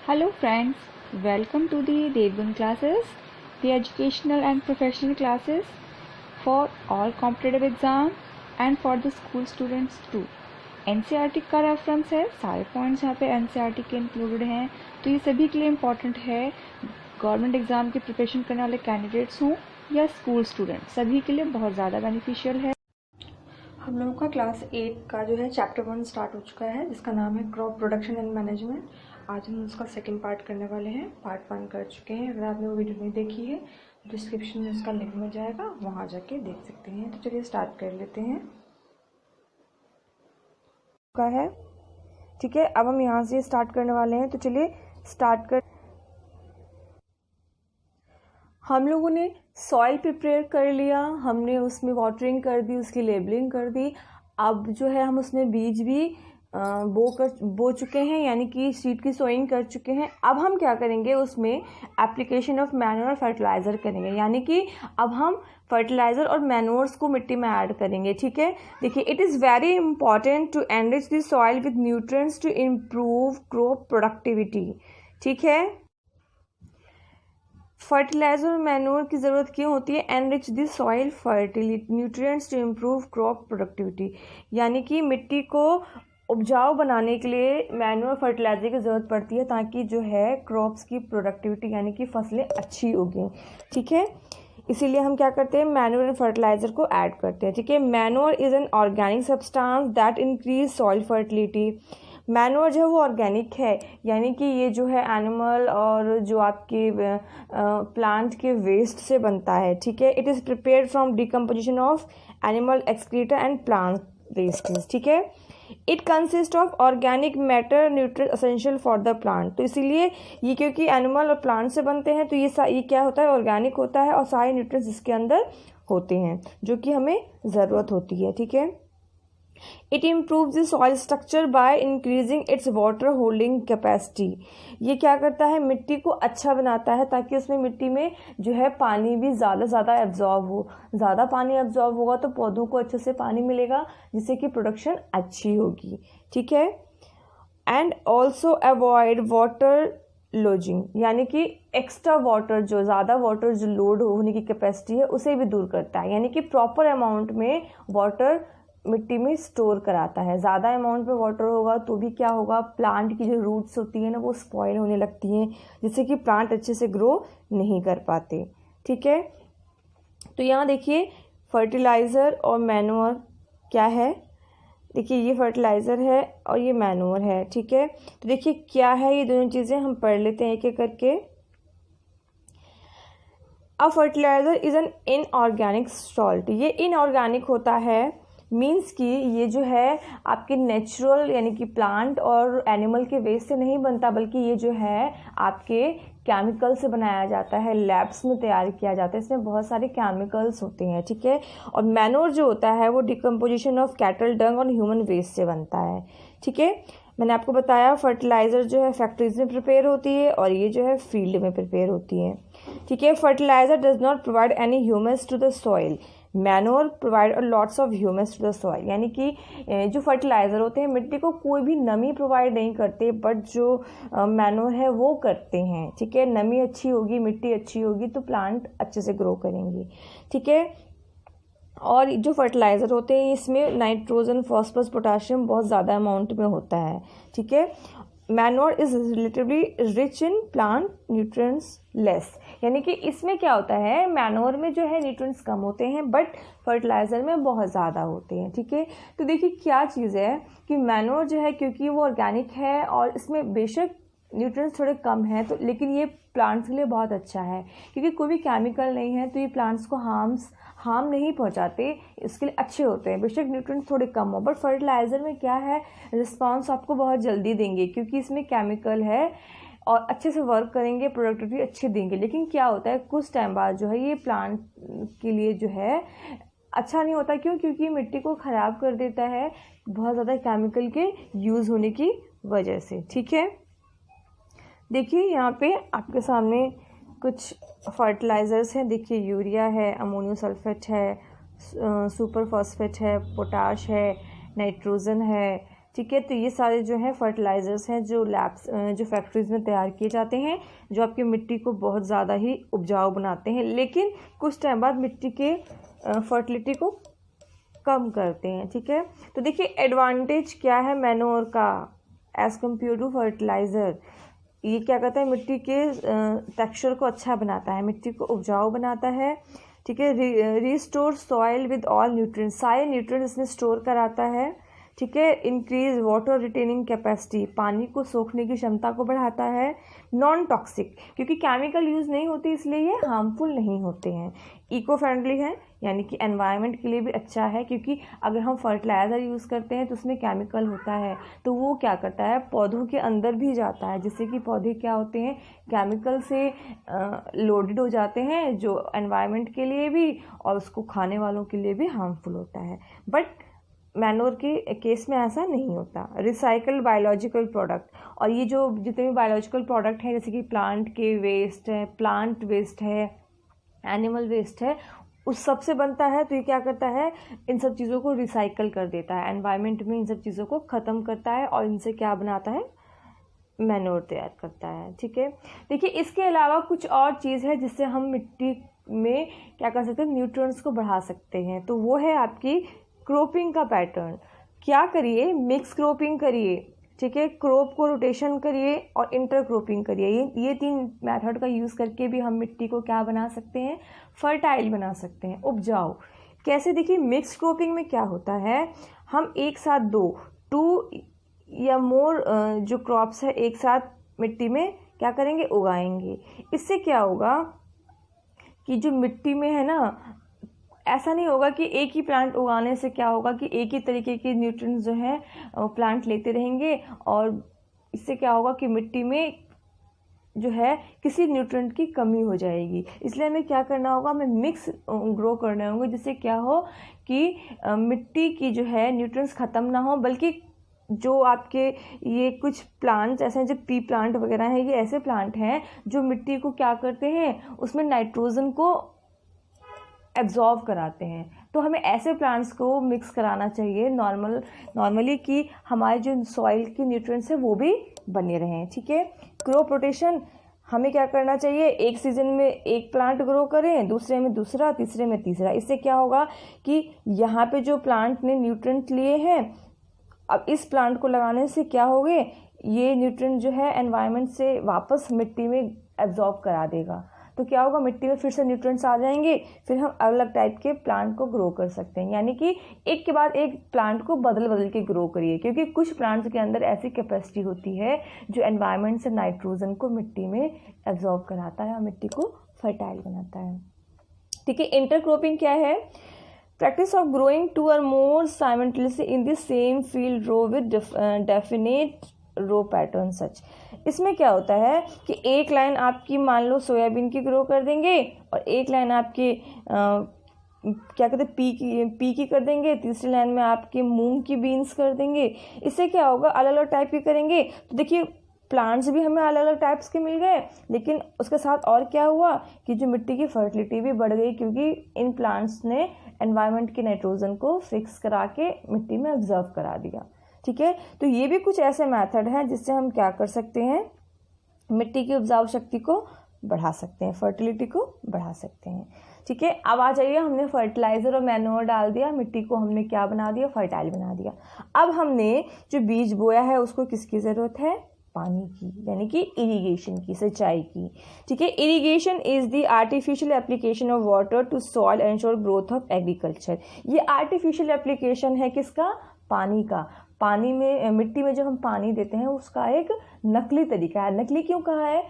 Hello friends, welcome to the Devgun classes, the educational and professional classes for all competitive exam and for the school students too. NCERT का reference है, सारे points यहाँ पे NCERT के included हैं, तो ये सभी के लिए इम्पॉर्टेंट है। गवर्नमेंट एग्ज़ाम की प्रिपरेशन करने वाले कैंडिडेट्स हों या स्कूल स्टूडेंट, सभी के लिए बहुत ज़्यादा बेनिफिशियल है। हम लोगों का क्लास 8 का जो है चैप्टर 1 स्टार्ट हो चुका है, जिसका नाम है क्रॉप प्रोडक्शन एंड मैनेजमेंट। आज हम उसका सेकंड पार्ट करने वाले हैं। पार्ट 1 कर चुके हैं। अगर आपने वो वीडियो नहीं देखी है, डिस्क्रिप्शन में उसका लिंक मिल जाएगा, वहाँ जाके देख सकते हैं। तो चलिए स्टार्ट कर लेते हैं। का है ठीक है, अब हम यहाँ से स्टार्ट करने वाले हैं। तो चलिए स्टार्ट कर। हम लोगों ने सॉइल प्रिपेयर कर लिया, हमने उसमें वाटरिंग कर दी, उसकी लेबलिंग कर दी। अब जो है हम उसमें बीज भी बो चुके हैं, यानी कि सीड की सोइंग कर चुके हैं। अब हम क्या करेंगे, उसमें एप्लीकेशन ऑफ मैन्योर और फर्टिलाइज़र करेंगे, यानी कि अब हम फर्टिलाइज़र और मैन्योर्स को मिट्टी में ऐड करेंगे। ठीक है, देखिए, it is very important to enrich the soil with nutrients to improve crop productivity. ठीक है, फर्टिलाइजर और मैन्योर की ज़रूरत क्यों होती है? Enrich the soil fertility nutrients to improve crop productivity, यानी कि मिट्टी को उपजाऊ बनाने के लिए मैन्योर फर्टिलाइजर की ज़रूरत पड़ती है, ताकि जो है क्रॉप्स की प्रोडक्टिविटी यानी कि फसलें अच्छी होगी। ठीक है, इसीलिए हम क्या करते हैं, मैन्योर एंड फर्टिलाइजर को ऐड करते हैं। ठीक है, manure is an organic substance that increase soil fertility. Manure जो है वो ऑर्गेनिक है, यानी कि ये जो है एनिमल और जो आपके प्लांट के वेस्ट से बनता है। ठीक है, it is prepared from decomposition of animal excreta and plant wastage. ठीक है, it consist of organic matter nutrients essential for the plant. तो इसीलिए ये, क्योंकि एनिमल और प्लांट से बनते हैं, तो ये क्या होता है, ऑर्गेनिक होता है, और सारे न्यूट्रिएंट्स इसके अंदर होते हैं जो कि हमें ज़रूरत होती है। ठीक है, it improves the soil structure by increasing its water holding capacity. ये क्या करता है, मिट्टी को अच्छा बनाता है, ताकि उसमें मिट्टी में जो है पानी भी ज़्यादा एब्जॉर्ब हो। ज़्यादा पानी एब्जॉर्ब होगा तो पौधों को अच्छे से पानी मिलेगा, जिससे कि प्रोडक्शन अच्छी होगी। ठीक है, and also avoid water lodging, यानी कि एक्स्ट्रा वाटर, जो ज़्यादा वाटर जो लोड होने की कैपेसिटी है, उसे भी दूर करता है, यानी कि प्रॉपर अमाउंट में वाटर मिट्टी में स्टोर कराता है। ज़्यादा अमाउंट में वाटर होगा तो भी क्या होगा, प्लांट की जो रूट्स होती है ना, वो स्पॉइल होने लगती हैं, जिससे कि प्लांट अच्छे से ग्रो नहीं कर पाते। ठीक है, तो यहाँ देखिए फर्टिलाइज़र और मैन्योर क्या है। देखिए, ये फर्टिलाइज़र है और ये मैन्योर है। ठीक है, तो देखिए क्या है ये दोनों चीज़ें, हम पढ़ लेते हैं एक एक करके। A fertiliser is an inorganic salt. ये इनऑर्गेनिक होता है, मीन्स कि ये जो है आपके नेचुरल यानी कि प्लांट और एनिमल के वेस्ट से नहीं बनता, बल्कि ये जो है आपके केमिकल से बनाया जाता है, लैब्स में तैयार किया जाता है, इसमें बहुत सारे केमिकल्स होते हैं। ठीक है, और मैन्योर जो होता है वो डिकम्पोजिशन ऑफ कैटल डंग और ह्यूमन वेस्ट से बनता है। ठीक है, मैंने आपको बताया फर्टिलाइज़र जो है फैक्ट्रीज में प्रिपेयर होती है, और ये जो है फील्ड में प्रिपेयर होती है। ठीक है, fertiliser does not provide any humus to the soil, manure provide lots of humus to the soil, यानी कि जो फर्टिलाइज़र होते हैं मिट्टी को कोई भी नमी प्रोवाइड नहीं करते, बट जो मैन्योर है वो करते हैं। ठीक है, नमी अच्छी होगी, मिट्टी अच्छी होगी, तो प्लांट अच्छे से ग्रो करेंगे। ठीक है, और जो फर्टिलाइज़र होते हैं इसमें नाइट्रोजन, फॉस्फोरस, पोटाशियम बहुत ज़्यादा अमाउंट में होता है। ठीक है, manure is relatively rich in plant nutrients less, यानी कि इसमें क्या होता है, मैन्योर में जो है न्यूट्रिएंट्स कम होते हैं, बट फर्टिलाइज़र में बहुत ज़्यादा होते हैं। ठीक है, तो देखिए क्या चीज़ है कि मैन्योर जो है, क्योंकि वो ऑर्गेनिक है और इसमें बेशक न्यूट्रिएंट्स थोड़े कम हैं, तो लेकिन ये प्लांट्स के लिए बहुत अच्छा है, क्योंकि कोई भी केमिकल नहीं है, तो ये प्लांट्स को हार्म नहीं पहुंचाते, इसके लिए अच्छे होते हैं। बेशक न्यूट्रिएंट्स थोड़े कम हो, बट फर्टिलाइज़र में क्या है, रिस्पांस आपको बहुत जल्दी देंगे, क्योंकि इसमें केमिकल है और अच्छे से वर्क करेंगे, प्रोडक्टिविटी अच्छी देंगे। लेकिन क्या होता है, कुछ टाइम बाद जो है ये प्लांट के लिए जो है अच्छा नहीं होता। क्यों? क्योंकि मिट्टी को ख़राब कर देता है, बहुत ज़्यादा केमिकल के यूज़ होने की वजह से। ठीक है, देखिए यहाँ पे आपके सामने कुछ फर्टिलाइज़र्स हैं। देखिए, यूरिया है, अमोनियम सल्फेट है, सुपर फॉस्फेट है, पोटाश है, नाइट्रोजन है, ठीक है। तो ये सारे जो हैं फर्टिलाइज़र्स हैं जो लैब्स जो फैक्ट्रीज़ में तैयार किए जाते हैं, जो आपकी मिट्टी को बहुत ज़्यादा ही उपजाऊ बनाते हैं, लेकिन कुछ टाइम बाद मिट्टी के फर्टिलिटी को कम करते हैं। ठीक है। तो देखिए एडवांटेज क्या है मैन्योर का एज़ कम्पेयर टू फर्टिलाइज़र। ये क्या करता है, मिट्टी के टेक्सचर को अच्छा बनाता है, मिट्टी को उपजाऊ बनाता है। ठीक है। Restore soil with all nutrients, सारे न्यूट्रिएंट्स इसमें स्टोर कराता है। ठीक है। इंक्रीज वाटर रिटेनिंग कैपेसिटी, पानी को सोखने की क्षमता को बढ़ाता है। नॉन टॉक्सिक, क्योंकि केमिकल यूज़ नहीं होते इसलिए ये हार्मफुल नहीं होते हैं। इको फ्रेंडली है, यानी कि एनवायरनमेंट के लिए भी अच्छा है, क्योंकि अगर हम फर्टिलाइज़र यूज़ करते हैं तो उसमें केमिकल होता है, तो वो क्या करता है पौधों के अंदर भी जाता है, जिससे कि पौधे क्या होते हैं केमिकल से लोडेड हो जाते हैं, जो एनवायरनमेंट के लिए भी और उसको खाने वालों के लिए भी हार्मफुल होता है। बट मैन्योर के केस में ऐसा नहीं होता। रिसाइकल बायोलॉजिकल प्रोडक्ट, और ये जो जितने भी बायोलॉजिकल प्रोडक्ट हैं, जैसे कि प्लांट के वेस्ट है, प्लांट वेस्ट है, एनिमल वेस्ट है, उस सब से बनता है। तो ये क्या करता है, इन सब चीज़ों को रिसाइकल कर देता है, एनवायरनमेंट में इन सब चीज़ों को ख़त्म करता है और इनसे क्या बनाता है, मैन्योर तैयार करता है। ठीक है। देखिए इसके अलावा कुछ और चीज़ है जिससे हम मिट्टी में क्या कर सकते हैं, न्यूट्रिएंट्स को बढ़ा सकते हैं। तो वो है आपकी क्रॉपिंग का पैटर्न। क्या करिए, मिक्स क्रॉपिंग करिए। ठीक है। क्रॉप को रोटेशन करिए और इंटर क्रॉपिंग करिए। ये 3 मेथड का यूज़ करके भी हम मिट्टी को क्या बना सकते हैं, फर्टाइल बना सकते हैं, उपजाऊ। कैसे, देखिए मिक्स क्रॉपिंग में क्या होता है, हम एक साथ 2 या मोर जो क्रॉप्स है एक साथ मिट्टी में क्या करेंगे, उगाएंगे। इससे क्या होगा कि जो मिट्टी में है ना, ऐसा नहीं होगा कि एक ही प्लांट उगाने से क्या होगा कि एक ही तरीके के न्यूट्रिएंट्स जो हैं प्लांट लेते रहेंगे, और इससे क्या होगा कि मिट्टी में जो है किसी न्यूट्रिएंट की कमी हो जाएगी। इसलिए हमें क्या करना होगा, हमें मिक्स ग्रो करने होंगे, जिससे क्या हो कि मिट्टी की जो है न्यूट्रिएंट्स ख़त्म ना हो, बल्कि जो आपके ये कुछ प्लांट्स ऐसे हैं, जो पी प्लांट वगैरह हैं, ये ऐसे प्लांट हैं जो मिट्टी को क्या करते हैं, उसमें नाइट्रोजन को एब्जॉर्व कराते हैं। तो हमें ऐसे प्लांट्स को मिक्स कराना चाहिए नॉर्मली कि हमारे जो सॉइल की न्यूट्रिएंट्स हैं वो भी बने रहें। ठीक है। क्रॉप रोटेशन, हमें क्या करना चाहिए, एक सीज़न में एक प्लांट ग्रो करें, दूसरे में दूसरा, तीसरे में तीसरा। इससे क्या होगा कि यहाँ पे जो प्लांट ने न्यूट्रिएंट लिए हैं, अब इस प्लांट को लगाने से क्या होगे, ये न्यूट्रिएंट जो है एनवायरनमेंट से वापस मिट्टी में एब्जॉर्ब करा देगा। तो क्या होगा, मिट्टी में फिर से न्यूट्रिएंट्स आ जाएंगे, फिर हम अलग टाइप के प्लांट को ग्रो कर सकते हैं। यानी कि एक के बाद एक प्लांट को बदल के ग्रो करिए, क्योंकि कुछ प्लांट्स के अंदर ऐसी कैपेसिटी होती है जो एनवायरनमेंट से नाइट्रोजन को मिट्टी में एब्जॉर्ब कराता है और मिट्टी को फर्टाइल बनाता है। ठीक है। इंटरक्रॉपिंग क्या है, practice of growing 2 or more simultaneously in the same field row with definite row pattern such. इसमें क्या होता है कि एक लाइन आपकी मान लो सोयाबीन की ग्रो कर देंगे, और एक लाइन आपके क्या कहते हैं पी की कर देंगे, तीसरी लाइन में आपके मूंग की बीन्स कर देंगे। इससे क्या होगा, अलग अलग टाइप की करेंगे। तो देखिए प्लांट्स भी हमें अलग अलग टाइप्स के मिल गए, लेकिन उसके साथ और क्या हुआ कि जो मिट्टी की फर्टिलिटी भी बढ़ गई, क्योंकि इन प्लांट्स ने एनवायरनमेंट के नाइट्रोजन को फिक्स करा के मिट्टी में ऑब्जर्व करा दिया। ठीक है। तो ये भी कुछ ऐसे मेथड हैं जिससे हम क्या कर सकते हैं, मिट्टी की उपजाऊ शक्ति को बढ़ा सकते हैं, फर्टिलिटी को बढ़ा सकते हैं। ठीक है। अब आ जाइए, हमने फर्टिलाइज़र और मैन्योर डाल दिया, मिट्टी को हमने क्या बना दिया, फर्टाइल बना दिया। अब हमने जो बीज बोया है उसको किसकी ज़रूरत है, पानी की, यानी कि इरिगेशन की, सिंचाई की। ठीक है। Irrigation is the artificial application of water to soil and ensure growth of agriculture. ये आर्टिफिशियल एप्लीकेशन है किसका, पानी का। पानी में, मिट्टी में जब हम पानी देते हैं उसका एक नकली तरीका है। नकली क्यों कहा है,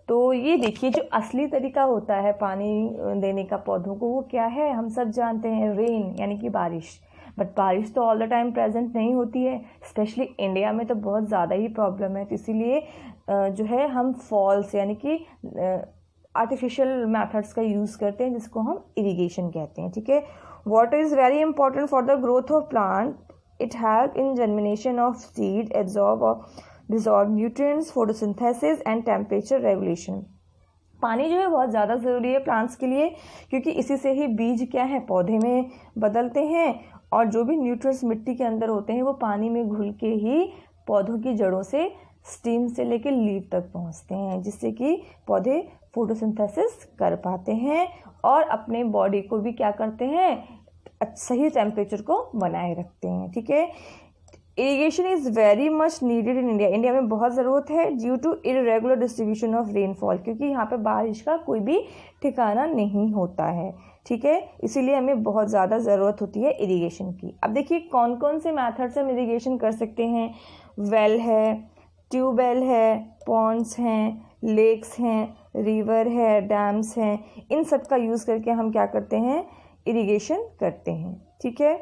तो ये देखिए जो असली तरीका होता है पानी देने का पौधों को, वो क्या है, हम सब जानते हैं, रेन यानी कि बारिश। बट बारिश तो ऑल द टाइम प्रेजेंट नहीं होती है, स्पेशली इंडिया में तो बहुत ज़्यादा ही प्रॉब्लम है। तो इसीलिए जो है हम फॉल्स यानी कि आर्टिफिशियल मेथड्स का यूज़ करते हैं, जिसको हम इरिगेशन कहते हैं। ठीक है। Water is very important for the growth of plant. It help in germination of seed, absorb or dissolve nutrients, photosynthesis and temperature regulation। पानी जो है बहुत ज़्यादा ज़रूरी है प्लांट्स के लिए, क्योंकि इसी से ही बीज क्या है, पौधे में बदलते हैं, और जो भी न्यूट्रिएंट्स मिट्टी के अंदर होते हैं वो पानी में घुल के ही पौधों की जड़ों से स्टीम से लेकर लीफ तक पहुंचते हैं, जिससे कि पौधे फोटोसिंथेसिस कर पाते हैं और अपने बॉडी को भी क्या करते हैं, सही टेम्परेचर को बनाए रखते हैं। ठीक है, irrigation is very much needed in India. India में बहुत ज़रूरत है due to irregular distribution of rainfall, क्योंकि यहाँ पे बारिश का कोई भी ठिकाना नहीं होता है। ठीक है, इसीलिए हमें बहुत ज़्यादा ज़रूरत होती है इरिगेशन की। अब देखिए कौन कौन से मेथड से हम इरिगेशन कर सकते हैं। वेल है, ट्यूबवेल है, पॉन्ड्स हैं, लेक्स हैं, रिवर है, डैम्स हैं, इन सब का यूज़ करके हम क्या करते हैं, इरिगेशन करते हैं। ठीक है,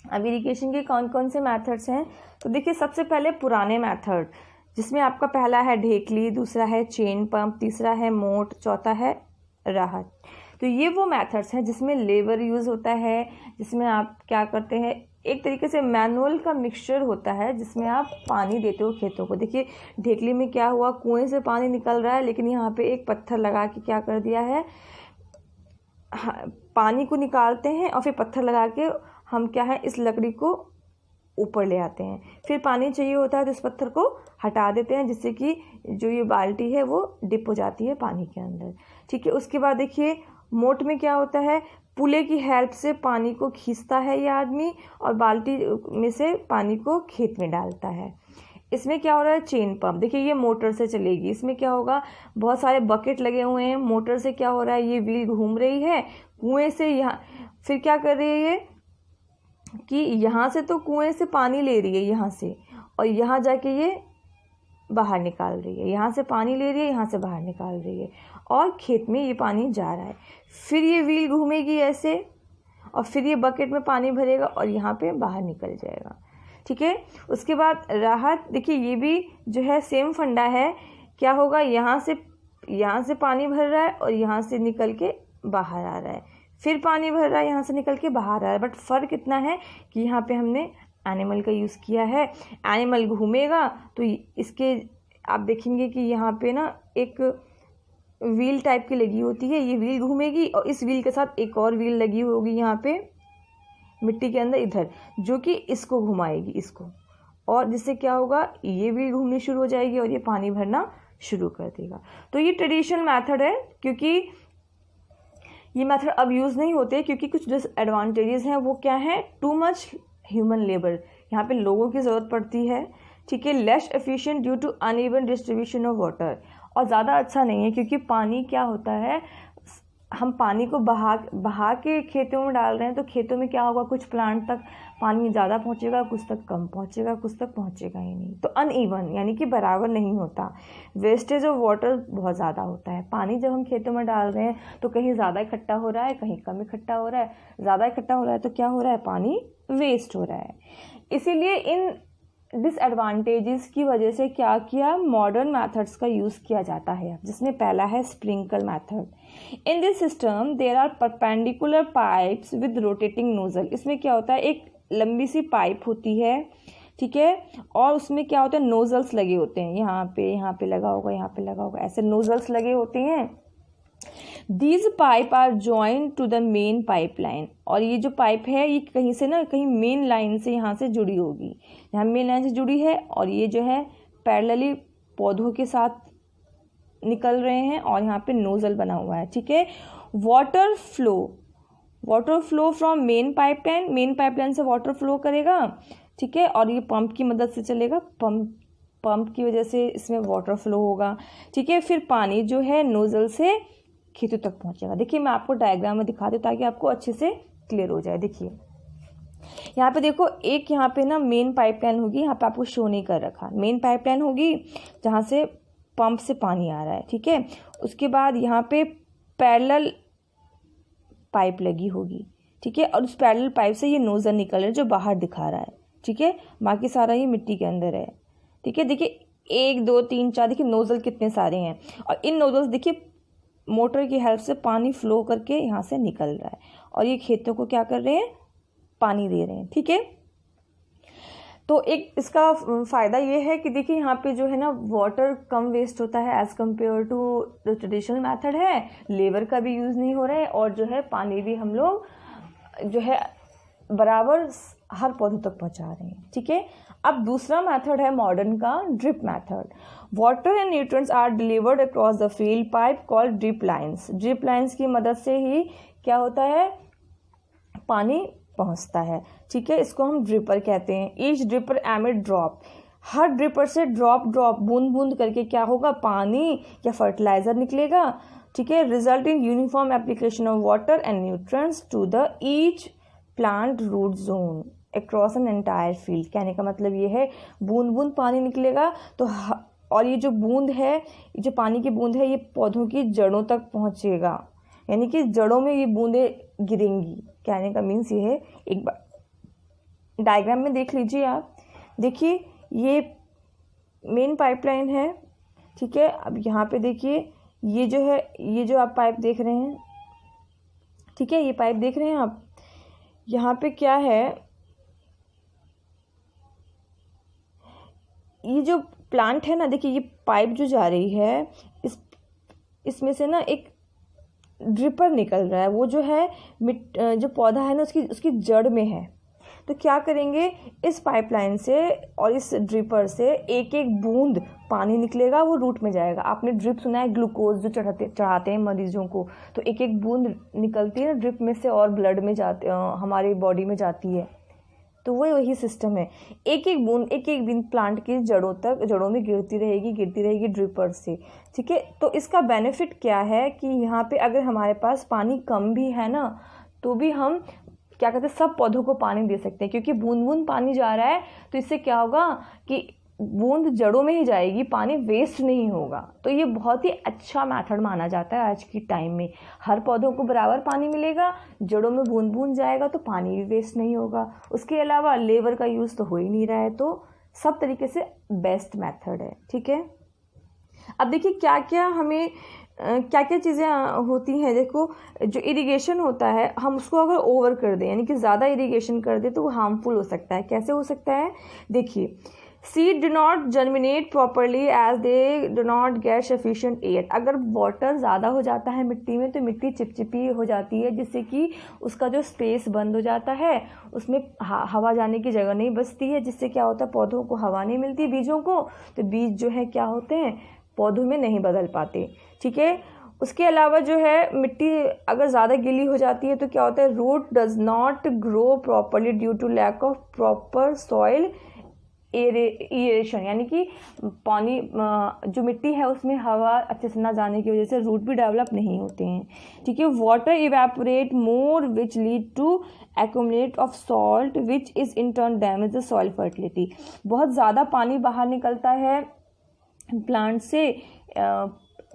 अब इरिगेशन के कौन कौन से मेथड्स हैं, तो देखिए सबसे पहले पुराने मेथड, जिसमें आपका पहला है ढेकली, दूसरा है चेन पंप, तीसरा है मोट, चौथा है राहत। तो ये वो मेथड्स हैं जिसमें लेबर यूज़ होता है, जिसमें आप क्या करते हैं, एक तरीके से मैनुअल का मिक्सचर होता है जिसमें आप पानी देते हो खेतों को। देखिए ढेकली में क्या हुआ, कुएं से पानी निकल रहा है, लेकिन यहाँ पे एक पत्थर लगा के क्या कर दिया है, पानी को निकालते हैं और फिर पत्थर लगा के हम क्या है, इस लकड़ी को ऊपर ले आते हैं। फिर पानी चाहिए होता है तो इस पत्थर को हटा देते हैं, जिससे कि जो ये बाल्टी है वो डिप हो जाती है पानी के अंदर। ठीक है, उसके बाद देखिए मोट में क्या होता है, पुले की हेल्प से पानी को खींचता है ये आदमी और बाल्टी में से पानी को खेत में डालता है। इसमें क्या हो रहा है, चेन पंप, देखिए ये मोटर से चलेगी। इसमें क्या होगा, बहुत सारे बकेट लगे हुए हैं, मोटर से क्या हो रहा है, ये व्हील घूम रही है कुएं से यहाँ, फिर क्या कर रही है ये कि यहाँ से तो कुएं से पानी ले रही है यहाँ से, और यहाँ जाके ये बाहर निकाल रही है, यहाँ से पानी ले रही है, यहाँ से बाहर निकाल रही है, और खेत में ये पानी जा रहा है। फिर ये व्हील घूमेगी ऐसे और फिर ये बकेट में पानी भरेगा और यहाँ पे बाहर निकल जाएगा। ठीक है, उसके बाद राहत, देखिए ये भी जो है सेम फंडा है। क्या होगा, यहाँ से पानी भर रहा है और यहाँ से निकल के बाहर आ रहा है, फिर पानी भर रहा है, यहाँ से निकल के बाहर आ रहा है। बट फ़र्क इतना है कि यहाँ पे हमने एनिमल का यूज़ किया है। एनिमल घूमेगा तो इसके आप देखेंगे कि यहाँ पे ना एक व्हील टाइप की लगी होती है, ये व्हील घूमेगी और इस व्हील के साथ एक और व्हील लगी होगी यहाँ पे मिट्टी के अंदर इधर, जो कि इसको घुमाएगी इसको, और जिससे क्या होगा, ये व्हील घूमनी शुरू हो जाएगी और ये पानी भरना शुरू कर देगा। तो ये ट्रेडिशनल मेथड है, क्योंकि ये मेथड अब यूज़ नहीं होते क्योंकि कुछ डिसएडवांटेजेस हैं। वो क्या है, टू मच ह्यूमन लेबर, यहाँ पे लोगों की ज़रूरत पड़ती है। ठीक है, less efficient due to uneven distribution of water, और ज़्यादा अच्छा नहीं है क्योंकि पानी क्या होता है, हम पानी को बहा के खेतों में डाल रहे हैं, तो खेतों में क्या होगा, कुछ प्लांट तक पानी ज़्यादा पहुंचेगा, कुछ तक कम पहुंचेगा, कुछ तक पहुंचेगा ही नहीं। तो अनइवन यानी कि बराबर नहीं होता। वेस्टेज ऑफ वाटर बहुत ज़्यादा होता है। पानी जब हम खेतों में डाल रहे हैं तो कहीं ज़्यादा इकट्ठा हो रहा है, कहीं कम इकट्ठा हो रहा है। ज़्यादा इकट्ठा हो रहा है तो क्या हो रहा है, पानी वेस्ट हो रहा है। इसीलिए इन डिसएडवांटेजेस की वजह से क्या किया, मॉडर्न मेथड्स का यूज़ किया जाता है, जिसमें पहला है sprinkle method. In this system there are perpendicular pipes with rotating nozzle. इसमें क्या होता है, एक लंबी सी पाइप होती है, ठीक है, और उसमें क्या होता है, नोजल्स लगे होते हैं, यहाँ पे लगा होगा, यहाँ पे लगा होगा, ऐसे नोजल्स लगे होते हैं। These pipe are joined to the main pipe line, और ये जो पाइप है ये कहीं से ना कहीं मेन लाइन से यहाँ से जुड़ी होगी, यहाँ मेन लाइन से जुड़ी है, और ये जो है पैरेलली पौधों के साथ निकल रहे हैं, और यहाँ पे नोजल बना हुआ है। ठीक है, water flow from main pipeline से वाटर फ्लो करेगा। ठीक है, और ये पंप की मदद से चलेगा, पंप की वजह से इसमें वाटर फ्लो होगा। ठीक है, फिर पानी जो है नोजल से खेतों तक पहुंचेगा। देखिए मैं आपको डायग्राम में दिखा दूँ ताकि आपको अच्छे से क्लियर हो जाए। देखिए यहाँ पे देखो, एक यहाँ पे ना मेन पाइपलाइन होगी, यहाँ पे आपको शो नहीं कर रखा, मेन पाइपलाइन होगी जहाँ से पंप से पानी आ रहा है। ठीक है, उसके बाद यहाँ पे पैरेलल पाइप लगी होगी। ठीक है, और उस पैरेलल पाइप से ये नोजल निकल रहा है जो बाहर दिखा रहा है। ठीक है, बाकी सारा ये मिट्टी के अंदर है। ठीक है, देखिए 1 2 3 4, देखिए नोजल कितने सारे हैं, और इन नोजल्स देखिए मोटर की हेल्प से पानी फ्लो करके यहाँ से निकल रहा है, और ये खेतों को क्या कर रहे हैं, पानी दे रहे हैं। ठीक है, तो एक इसका फ़ायदा ये है कि देखिए यहाँ पे जो है ना वाटर कम वेस्ट होता है एज़ कम्पेयर टू जो ट्रेडिशनल मेथड है। लेबर का भी यूज़ नहीं हो रहा है, और जो है पानी भी हम लोग जो है बराबर हर पौधों तक पहुंचा रहे हैं। ठीक है, अब दूसरा मेथड है मॉडर्न का drip method. Water and nutrients are delivered across the field pipe called drip lines. Drip lines की मदद से ही क्या होता है, पानी पहुंचता है। ठीक है, इसको हम ड्रिपर कहते हैं। ईच ड्रिपर एमिट ड्रॉप, हर ड्रिपर से ड्रॉप ड्रॉप बूंद बूंद करके क्या होगा, पानी या फर्टिलाइजर निकलेगा। ठीक है, result in uniform application of water and nutrients to the each plant root zone across an entire field. कहने का मतलब ये है बूंद बूंद पानी निकलेगा तो और ये जो बूंद है, जो पानी की बूंद है, ये पौधों की जड़ों तक पहुंचेगा, यानी कि जड़ों में ये बूंदें गिरेंगी। कहने का मीन्स ये है, एक बार डायग्राम में देख लीजिए आप। देखिए ये मेन पाइपलाइन है। ठीक है, अब यहाँ पे देखिए ये जो है, ये जो आप पाइप देख रहे हैं, ठीक है, ये पाइप देख रहे हैं आप, यहाँ पे क्या है, ये जो प्लांट है ना, देखिए ये पाइप जो जा रही है, इसमें से ना एक ड्रिपर निकल रहा है। वो जो है जो पौधा है ना, उसकी जड़ में है। तो क्या करेंगे, इस पाइपलाइन से और इस ड्रिपर से एक एक बूंद पानी निकलेगा, वो रूट में जाएगा। आपने ड्रिप सुना है, ग्लूकोज जो चढ़ाते हैं मरीजों को, तो एक एक बूंद निकलती है ना ड्रिप में से और ब्लड में जाते, हमारी बॉडी में जाती है। तो वही सिस्टम है, एक एक बूंद प्लांट की जड़ों में गिरती रहेगी ड्रिपर से। ठीक है, तो इसका बेनिफिट क्या है कि यहाँ पे अगर हमारे पास पानी कम भी है ना, तो भी हम क्या कहते हैं, सब पौधों को पानी दे सकते हैं, क्योंकि बूंद बूंद पानी जा रहा है। तो इससे क्या होगा कि बूंद जड़ों में ही जाएगी, पानी वेस्ट नहीं होगा। तो ये बहुत ही अच्छा मेथड माना जाता है आज की टाइम में। हर पौधों को बराबर पानी मिलेगा, जड़ों में बूंद बूंद जाएगा, तो पानी भी वेस्ट नहीं होगा। उसके अलावा लेबर का यूज़ तो हो ही नहीं रहा है, तो सब तरीके से बेस्ट मेथड है। ठीक है, अब देखिए क्या क्या चीज़ें होती हैं। देखो, जो इरिगेशन होता है, हम उसको अगर ओवर कर दें, यानी कि ज़्यादा इरिगेशन कर दें, तो वो हार्मफुल हो सकता है। कैसे हो सकता है, देखिए, seed do not germinate properly as they do not get sufficient air. अगर वाटर ज़्यादा हो जाता है मिट्टी में, तो मिट्टी चिपचिपी हो जाती है, जिससे कि उसका जो स्पेस बंद हो जाता है, उसमें हवा जाने की जगह नहीं बचती है, जिससे क्या होता है, पौधों को हवा नहीं मिलती, बीजों को, तो बीज जो है क्या होते हैं, पौधों में नहीं बदल पाते। ठीक है, उसके अलावा जो है मिट्टी अगर ज़्यादा गीली हो जाती है, तो क्या होता है, root does not grow properly due to lack of proper soil aeration, यानी कि पानी जो मिट्टी है उसमें हवा अच्छे से ना जाने की वजह से रूट भी डेवलप नहीं होते हैं। ठीक है, water evaporate more which lead to accumulate of salt which is in turn damage the soil fertility. बहुत ज़्यादा पानी बाहर निकलता है प्लांट से,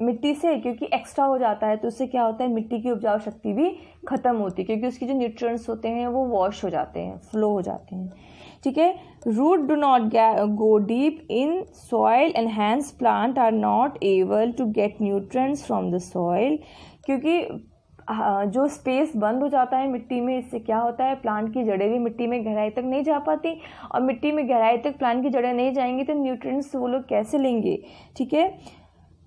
मिट्टी से, क्योंकि एक्स्ट्रा हो जाता है, तो उससे क्या होता है, मिट्टी की उपजाऊ शक्ति भी खत्म होती है, क्योंकि उसके जो न्यूट्रिएंट्स होते हैं वो वॉश हो जाते हैं, फ्लो हो जाते हैं। ठीक है, root do not go deep in soil and hence plant are not able to get nutrients from the soil. क्योंकि जो स्पेस बंद हो जाता है मिट्टी में, इससे क्या होता है, प्लांट की जड़ें भी मिट्टी में गहराई तक नहीं जा पाती, और मिट्टी में गहराई तक प्लांट की जड़ें नहीं जाएंगी तो न्यूट्रिएंट्स वो लोग कैसे लेंगे। ठीक है,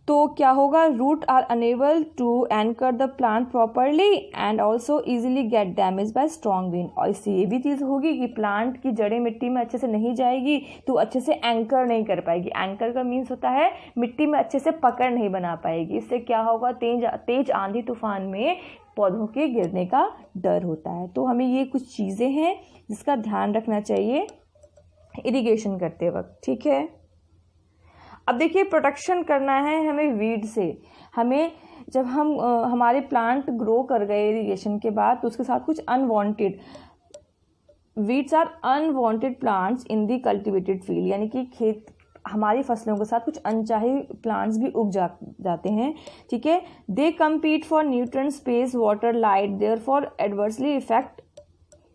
तो क्या होगा, root are unable to anchor the plant properly and also easily get damage by strong wind. और इससे ये भी चीज़ होगी कि प्लांट की जड़ें मिट्टी में अच्छे से नहीं जाएगी, तो अच्छे से एंकर नहीं कर पाएगी। एंकर का मीन्स होता है मिट्टी में अच्छे से पकड़ नहीं बना पाएगी। इससे क्या होगा, तेज आंधी तूफान में पौधों के गिरने का डर होता है। तो हमें ये कुछ चीज़ें हैं जिसका ध्यान रखना चाहिए इरिगेशन करते वक्त। ठीक है, अब देखिए, प्रोटेक्शन करना है हमें वीड से। हमें जब हमारे प्लांट ग्रो कर गए इरिगेशन के बाद, तो उसके साथ कुछ unwanted weeds are unwanted plants in the cultivated field, यानी कि हमारी फसलों के साथ कुछ अनचाहे प्लांट्स भी उग जाते हैं। ठीक है, दे compete for nutrient, space, water, light, therefore adversely effect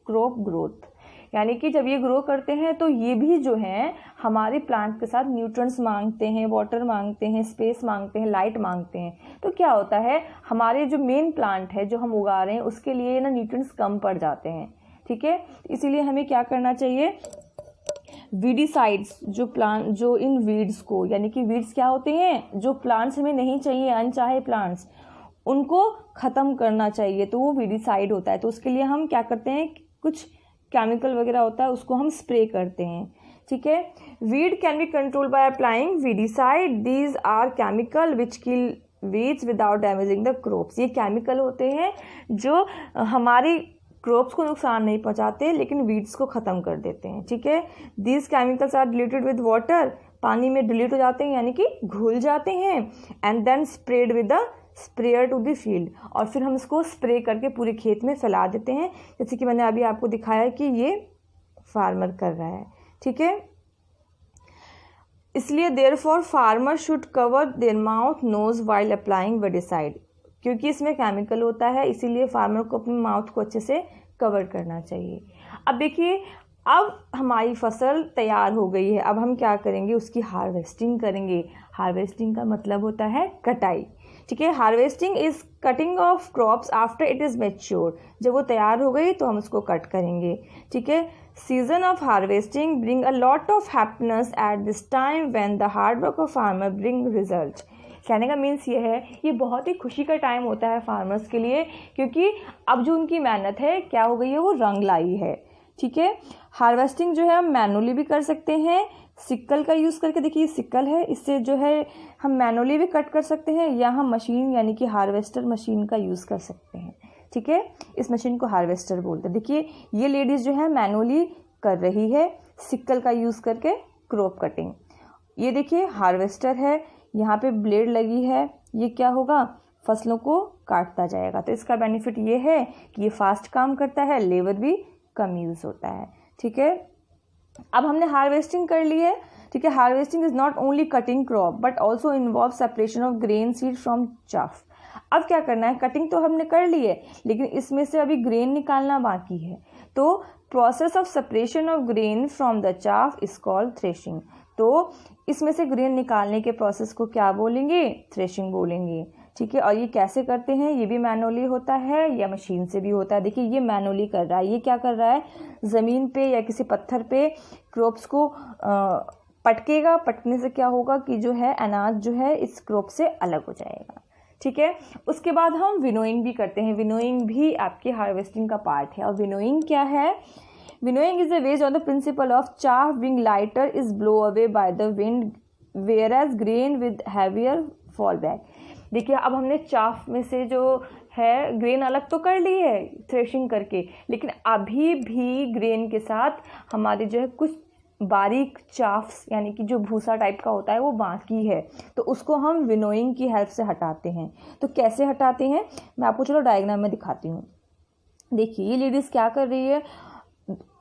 crop growth. यानी कि जब ये ग्रो करते हैं तो ये भी जो हैं हमारे प्लांट के साथ न्यूट्रिएंट्स मांगते हैं, वाटर मांगते हैं, स्पेस मांगते हैं, लाइट मांगते हैं। तो क्या होता है, हमारे जो मेन प्लांट है जो हम उगा रहे हैं उसके लिए ना न्यूट्रिएंट्स कम पड़ जाते हैं। ठीक है, इसीलिए हमें क्या करना चाहिए, वीडिसाइड्स जो इन वीड्स को, यानी कि वीड्स क्या होते हैं, जो प्लांट्स हमें नहीं चाहिए, अनचाहे प्लांट्स, उनको ख़त्म करना चाहिए, तो वो वीडिसाइड होता है। तो उसके लिए हम क्या करते हैं, कुछ केमिकल वगैरह होता है उसको हम स्प्रे करते हैं, ठीक है। Weed can be control by applying weedicide, these are chemical which kill weeds without damaging the crops. ये केमिकल होते हैं जो हमारी क्रॉप्स को नुकसान नहीं पहुंचाते लेकिन वीड्स को ख़त्म कर देते हैं, ठीक है। These chemicals are diluted with water, पानी में डिल्यूट हो जाते हैं यानी कि घुल जाते हैं, and then spread with the sprayer to the field, और फिर हम इसको स्प्रे करके पूरे खेत में फैला देते हैं, जैसे कि मैंने अभी आपको दिखाया कि ये फार्मर कर रहा है, ठीक है। इसलिए therefore farmer should cover their mouth nose while applying weedicide, क्योंकि इसमें केमिकल होता है इसीलिए फार्मर को अपने माउथ को अच्छे से कवर करना चाहिए। अब देखिए, अब हमारी फसल तैयार हो गई है, अब हम क्या करेंगे, उसकी हार्वेस्टिंग करेंगे। हार्वेस्टिंग का मतलब होता है कटाई, ठीक है। Harvesting is cutting of crops after it is mature, जब वो तैयार हो गई तो हम उसको कट करेंगे, ठीक है। Season of harvesting bring a lot of happiness at this time when the hard work of farmer bring result. कहने का मीन्स ये है, ये बहुत ही खुशी का टाइम होता है फार्मर्स के लिए, क्योंकि अब जो उनकी मेहनत है क्या हो गई है, वो रंग लाई है, ठीक है। हार्वेस्टिंग जो है हम मैनुअली भी कर सकते हैं, सिक्कल का यूज़ करके, देखिए सिक्कल है, इससे जो है हम मैनुअली भी कट कर सकते हैं, या हम मशीन यानी कि हार्वेस्टर मशीन का यूज़ कर सकते हैं, ठीक है। इस मशीन को हार्वेस्टर बोलते हैं। देखिए ये लेडीज़ जो है मैनुअली कर रही है सिक्कल का यूज़ करके क्रॉप कटिंग। ये देखिए हार्वेस्टर है, यहाँ पे ब्लेड लगी है, ये क्या होगा, फसलों को काटता जाएगा। तो इसका बेनिफिट ये है कि ये फास्ट काम करता है, लेबर भी कम यूज़ होता है, ठीक है। अब हमने हार्वेस्टिंग कर ली है, ठीक है। Harvesting is not only cutting crop but also involve separation of grain seed from chaff. अब क्या करना है, कटिंग तो हमने कर ली है लेकिन इसमें से अभी ग्रेन निकालना बाकी है, तो process of separation of grain from the chaff is called threshing. तो इसमें से ग्रेन निकालने के प्रोसेस को क्या बोलेंगे, थ्रेशिंग बोलेंगे, ठीक है। और ये कैसे करते हैं, ये भी मैनुअली होता है या मशीन से भी होता है। देखिए ये मैनुअली कर रहा है, ये क्या कर रहा है, ज़मीन पे या किसी पत्थर पे क्रॉप्स को पटकेगा, पटकने से क्या होगा कि जो है अनाज जो है इस क्रॉप से अलग हो जाएगा, ठीक है। उसके बाद हम विनोइंग भी करते हैं, विनोइंग भी आपके हार्वेस्टिंग का पार्ट है। और विनोइंग क्या है, winnowing is based on the principle of chaff being lighter is blow away by the wind whereas grain with heavier fall back। देखिए अब हमने चाफ में से जो है ग्रेन अलग तो कर ली है थ्रेशिंग करके, लेकिन अभी भी ग्रेन के साथ हमारे जो है कुछ बारीक चाफ्स यानी कि जो भूसा टाइप का होता है वो बाकी है, तो उसको हम विनोइंग की हेल्प से हटाते हैं। तो कैसे हटाते हैं मैं आपको चलो डायग्राम में दिखाती हूँ। देखिए ये लेडीज़ क्या कर रही है,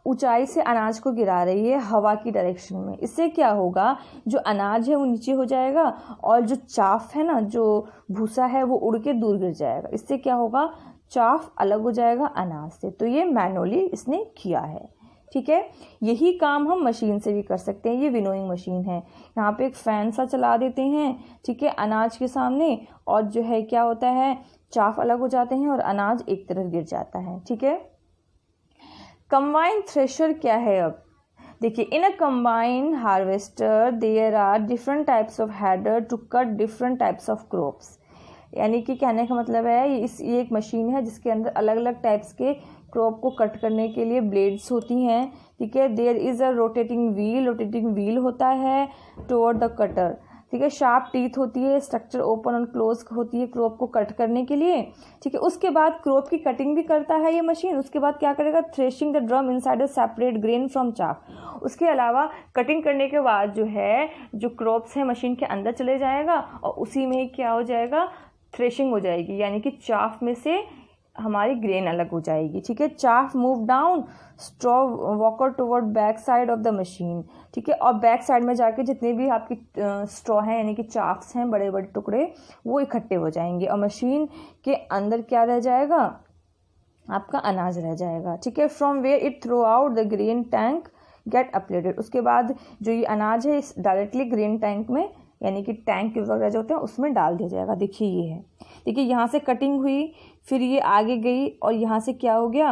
ऊंचाई से अनाज को गिरा रही है हवा की डायरेक्शन में। इससे क्या होगा, जो अनाज है वो नीचे हो जाएगा और जो चाफ है ना, जो भूसा है वो उड़ के दूर गिर जाएगा। इससे क्या होगा, चाफ अलग हो जाएगा अनाज से। तो ये मैनुअली इसने किया है, ठीक है। यही काम हम मशीन से भी कर सकते हैं। ये विनोइंग मशीन है, यहाँ पे एक फैन सा चला देते हैं, ठीक है, अनाज के सामने, और जो है क्या होता है, चाफ अलग हो जाते हैं और अनाज एक तरफ गिर जाता है, ठीक है। कंबाइन थ्रेशर क्या है, अब देखिए in a combine harvester there are different types of header to cut different types of crops. यानी कि कहने का मतलब है ये एक मशीन है जिसके अंदर अलग अलग टाइप्स के क्रॉप को कट करने के लिए ब्लेड्स होती हैं, ठीक है। There is a rotating wheel होता है टुवर्ड द कटर, ठीक है। शार्प टीथ होती है, स्ट्रक्चर ओपन और क्लोज होती है क्रॉप को कट करने के लिए, ठीक है। उसके बाद क्रॉप की कटिंग भी करता है ये मशीन। उसके बाद क्या करेगा, threshing the drum inside a separate grain from chaff. उसके अलावा कटिंग करने के बाद जो है जो क्रॉप्स है मशीन के अंदर चले जाएगा और उसी में ही क्या हो जाएगा, थ्रेशिंग हो जाएगी, यानी कि चाफ में से हमारी ग्रेन अलग हो जाएगी, ठीक है। Chaff move down straw walker toward back side of the machine, ठीक है। और बैक साइड में जाके जितने भी आपकी स्ट्रॉ हैं यानी कि चाफ्स हैं बड़े बड़े टुकड़े वो इकट्ठे हो जाएंगे और मशीन के अंदर क्या रह जाएगा, आपका अनाज रह जाएगा, ठीक है। From where it throw out the grain tank get unloaded. उसके बाद जो ये अनाज है इस डायरेक्टली ग्रेन टैंक में यानी कि टैंक वगैरह जो होते हैं उसमें डाल दिया जाएगा। देखिए ये है, देखिए यहाँ से कटिंग हुई, फिर ये आगे गई और यहाँ से क्या हो गया,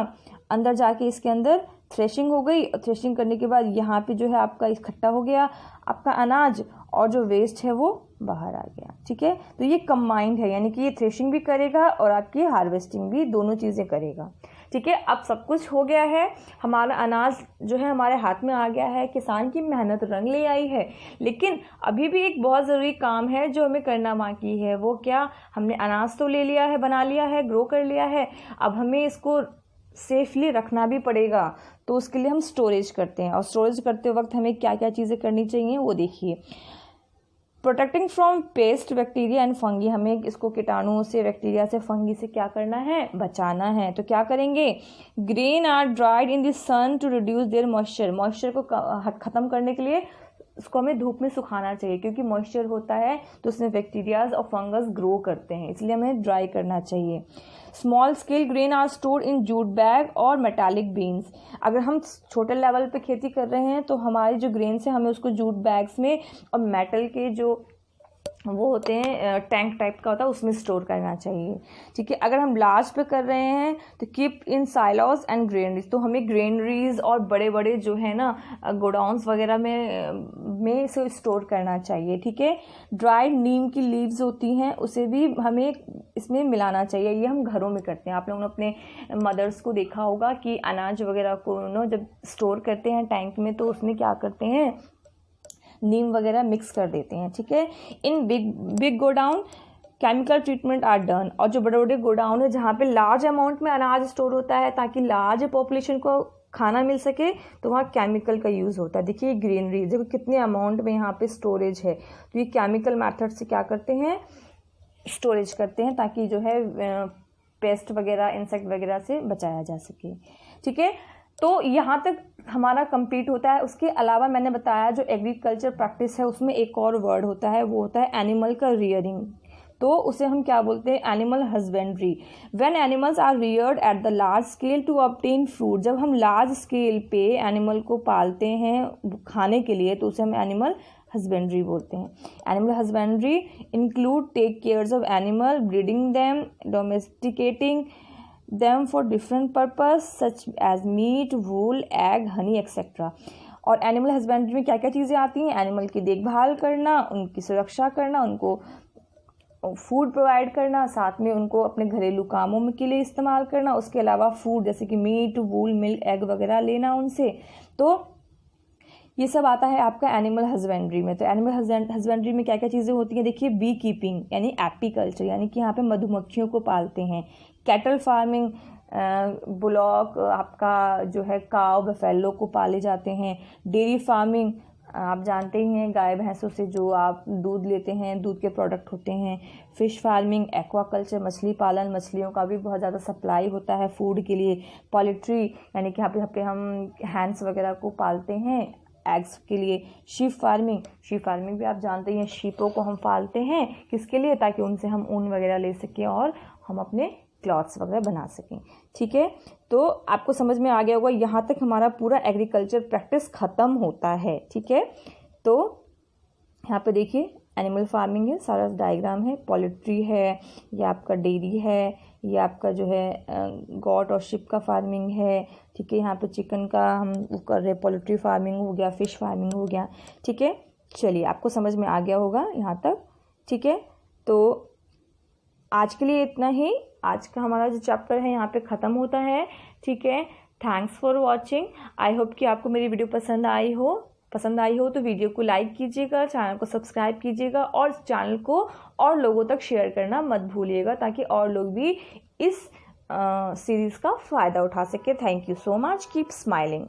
अंदर जाके इसके अंदर थ्रेशिंग हो गई, थ्रेशिंग करने के बाद यहाँ पे जो है आपका इकट्ठा हो गया आपका अनाज, और जो वेस्ट है वो बाहर आ गया। ठीक है, तो ये कंबाइंड है, यानी कि ये थ्रेशिंग भी करेगा और आपकी हार्वेस्टिंग भी, दोनों चीज़ें करेगा। ठीक है, अब सब कुछ हो गया है, हमारा अनाज जो है हमारे हाथ में आ गया है, किसान की मेहनत रंग ले आई है। लेकिन अभी भी एक बहुत ज़रूरी काम है जो हमें करना बाकी है। वो क्या? हमने अनाज तो ले लिया है, बना लिया है, ग्रो कर लिया है, अब हमें इसको सेफली रखना भी पड़ेगा। तो उसके लिए हम स्टोरेज करते हैं, और स्टोरेज करते वक्त हमें क्या क्या चीज़ें करनी चाहिए वो देखिए। Protecting from paste, bacteria and fungi, हमें इसको कीटाणुओं से, बैक्टीरिया से, फंगी से क्या करना है? बचाना है। तो क्या करेंगे? Grain are dried in the sun to reduce their moisture, moisture को ख़त्म करने के लिए उसको हमें धूप में सुखाना चाहिए, क्योंकि मॉइस्चर होता है तो उसमें बैक्टीरियाज और फंगस ग्रो करते हैं, इसलिए हमें ड्राई करना चाहिए। Small scale grain are stored in jute bag और मेटालिक बीन्स, अगर हम छोटे लेवल पे खेती कर रहे हैं तो हमारे जो ग्रेन्स हैं हमें उसको जूट बैग्स में और मेटल के जो वो होते हैं टैंक टाइप का होता है उसमें स्टोर करना चाहिए। ठीक है, अगर हम लार्ज पे कर रहे हैं तो keep in silos and granaries, तो हमें ग्रेनरीज और बड़े बड़े जो है ना गोडाउन्स वगैरह में इसे स्टोर करना चाहिए। ठीक है, ड्राइड नीम की लीव्स होती हैं उसे भी हमें इसमें मिलाना चाहिए, ये हम घरों में करते हैं। आप लोगों ने अपने मदर्स को देखा होगा कि अनाज वगैरह को जब स्टोर करते हैं टैंक में तो उसमें क्या करते हैं? नीम वगैरह मिक्स कर देते हैं। ठीक है, in big godown chemical treatment are done, और जो बड़े बड़े गोडाउन है जहाँ पे लार्ज अमाउंट में अनाज स्टोर होता है ताकि लार्ज पॉपुलेशन को खाना मिल सके, तो वहाँ केमिकल का यूज़ होता है। देखिए ग्रीनरी, देखो कितने अमाउंट में यहाँ पे स्टोरेज है, तो ये केमिकल मेथड से क्या करते हैं? स्टोरेज करते हैं ताकि जो है पेस्ट वगैरह, इंसेक्ट वगैरह से बचाया जा सके। ठीक है, तो यहाँ तक हमारा कंप्लीट होता है। उसके अलावा मैंने बताया जो एग्रीकल्चर प्रैक्टिस है उसमें एक और वर्ड होता है, वो होता है एनिमल का रियरिंग, तो उसे हम क्या बोलते हैं? Animal husbandry. When animals are reared at the large scale to obtain food, जब हम लार्ज स्केल पे एनिमल को पालते हैं खाने के लिए तो उसे हम एनिमल हस्बेंड्री बोलते हैं। Animal husbandry include take cares of animal, breeding them, domesticating them for different purpose such as meat, wool, egg, honey etc. और एनिमल हस्बेंड्री में क्या क्या चीज़ें आती हैं? एनिमल की देखभाल करना, उनकी सुरक्षा करना, उनको फूड प्रोवाइड करना, साथ में उनको अपने घरेलू कामों में के लिए इस्तेमाल करना, उसके अलावा फूड जैसे कि मीट, वूल, मिल्क, एग वगैरह लेना उनसे। तो ये सब आता है आपका एनिमल हस्बेंड्री में। तो एनिमल हस्बेंड्री में क्या क्या चीज़ें होती हैं? देखिए बी कीपिंग यानी एपीकल्चर, यानी कि यहाँ पे मधुमक्खियों को पालते हैं। कैटल फार्मिंग, बुलॉक आपका जो है काव, बफेलो को पाले जाते हैं। डेयरी फार्मिंग, आप जानते ही हैं गाय भैंसों से जो आप दूध लेते हैं, दूध के प्रोडक्ट होते हैं। फिश फार्मिंग, एक्वाकल्चर, मछली पालन, मछलियों का भी बहुत ज़्यादा सप्लाई होता है फूड के लिए। पोल्ट्री यानी कि यहाँ पे हम हैंड्स वगैरह को पालते हैं एग्स के लिए। शीप फार्मिंग भी आप जानते हैं, शीपों को हम पालते हैं किसके लिए? ताकि उनसे हम ऊन वगैरह ले सकें और हम अपने क्लॉथ्स वगैरह बना सकें। ठीक है, तो आपको समझ में आ गया होगा, यहाँ तक हमारा पूरा एग्रीकल्चर प्रैक्टिस ख़त्म होता है। ठीक है, तो यहाँ पे देखिए एनिमल फार्मिंग है, सारा डायग्राम है। पोल्ट्री है, ये आपका डेयरी है, ये आपका जो है गॉट और शिप का फार्मिंग है। ठीक है, यहाँ पे चिकन का हम वो कर रहे हैं, पोल्ट्री फार्मिंग हो गया, फिश फार्मिंग हो गया। ठीक है, चलिए आपको समझ में आ गया होगा यहाँ तक। ठीक है, तो आज के लिए इतना ही। आज का हमारा जो चैप्टर है यहाँ पे ख़त्म होता है। ठीक है, thanks for watching. I hope कि आपको मेरी वीडियो पसंद आई हो तो वीडियो को लाइक कीजिएगा, चैनल को सब्सक्राइब कीजिएगा और चैनल को और लोगों तक शेयर करना मत भूलिएगा ताकि और लोग भी इस सीरीज़ का फ़ायदा उठा सके। Thank you so much, keep smiling.